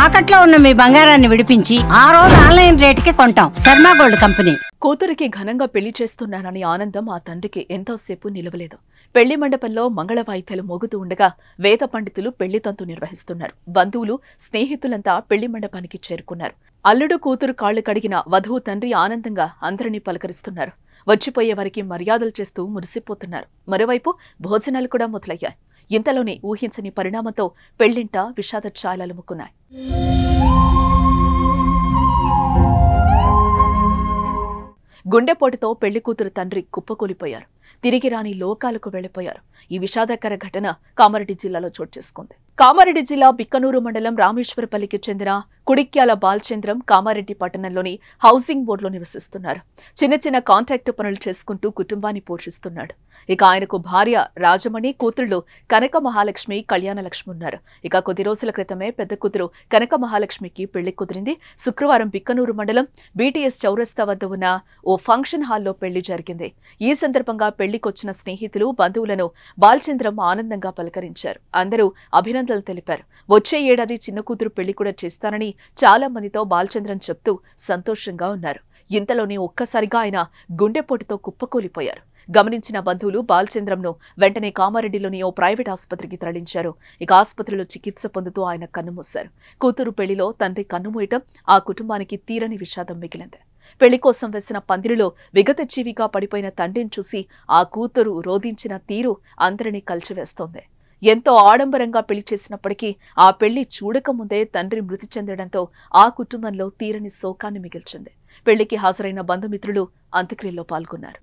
తాకట్లో ఉన్న మీ బంగారాన్ని విడిపించి ఆ రోజు ఆన్లైన్ రేటుకి కొంటాం. Sharma gold company. కూతురికి ఘనంగా పెళ్లి చేస్తున్నానని ఆనందం ఆ తండ్రికి ఎంతోసేపు నిలవలేదు. పెళ్లి మండపంలో మంగళ వాయిద్యాలు మోగుతూ ఉండగా వేద పండితులు పెళ్లి తంతు నిర్వహిస్తున్నారు. బంధువులు, స్నేహితులంతా పెళ్లి మండపానికి చేరుకున్నారు. అల్లుడు కూతురు కాళ్లు కడిగిన వధువు తండ్రి ఆనందంగా అందరినీ పలకరిస్తున్నారు. వచ్చిపోయే వారికి మర్యాదలు చేస్తూ మురిసిపోతున్నారు. మరోవైపు భోజనాలు కూడా మొదలయ్యాయి. ఇంతలోనే ఊహించని పరిణామంతో పెళ్లింట విషాద ఛాయలలుముకున్నాయి. గుండెపోటుతో పెళ్లి కూతురు తండ్రి కుప్పకూలిపోయారు. తిరిగి రాని లోకాలకు వెళ్లిపోయారు. ఈ విషాదకర ఘటన కామారెడ్డి జిల్లాలో చోటు చేసుకుంది. కామారెడ్డి జిల్లా బిక్కనూరు మండలం రామేశ్వరపల్లికి చెందిన కుడిక్యాల బాలచంద్రం కామారెడ్డి పట్టణంలోని హౌసింగ్ బోర్డులో నివసిస్తున్నారు. చిన్న చిన్న కాంట్రాక్ట్ పనులు చేసుకుంటూ కుటుంబాన్ని పోషిస్తున్నాడు. ఇక ఆయనకు భార్య రాజమణి, కూతుళ్లు కనక మహాలక్ష్మి, కళ్యాణలక్ష్మి ఉన్నారు. ఇక కొద్ది రోజుల క్రితమే పెద్ద కూతురు కనక మహాలక్ష్మికి పెళ్లి కుదిరింది. శుక్రవారం బిక్కనూరు మండలం బీటీఎస్ చౌరస్తా వద్ద ఉన్న ఓ ఫంక్షన్ హాల్లో పెళ్లి జరిగింది. ఈ సందర్భంగా పెళ్లికొచ్చిన స్నేహితులు, బంధువులను బాలచంద్రం ఆనందంగా పలకరించారు. అందరూ అభినందనలు తెలిపారు. వచ్చే ఏడాది చిన్న కూతురు పెళ్లి కూడా చేస్తానని చాలా మందితో బాలచంద్రం చెప్తూ సంతోషంగా ఉన్నారు. ఇంతలోనే ఒక్కసారిగా ఆయన గుండెపోటుతో కుప్పకూలిపోయారు. గమనించిన బంధువులు బాలచంద్రంను వెంటనే కామారెడ్డిలోని ఓ ప్రైవేట్ ఆసుపత్రికి తరలించారు. ఇక ఆసుపత్రిలో చికిత్స పొందుతూ ఆయన కన్నుమూశారు. కూతురు పెళ్లిలో తండ్రి కన్నుమూయటం ఆ కుటుంబానికి తీరని విషాదం మిగిలింది. పెళ్లి కోసం వేసిన పందిరిలో విగత జీవిగా పడిపోయిన తండ్రిని చూసి ఆ కూతురు రోధించిన తీరు అందరినీ కలిచివేస్తోంది. ఎంతో ఆడంబరంగా పెళ్లి చేసినప్పటికీ ఆ పెళ్లి చూడకముందే తండ్రి మృతి చెందడంతో ఆ కుటుంబంలో తీరని శోకాన్ని మిగిల్చింది. పెళ్లికి హాజరైన బంధుమిత్రులు అంత్యక్రియల్లో పాల్గొన్నారు.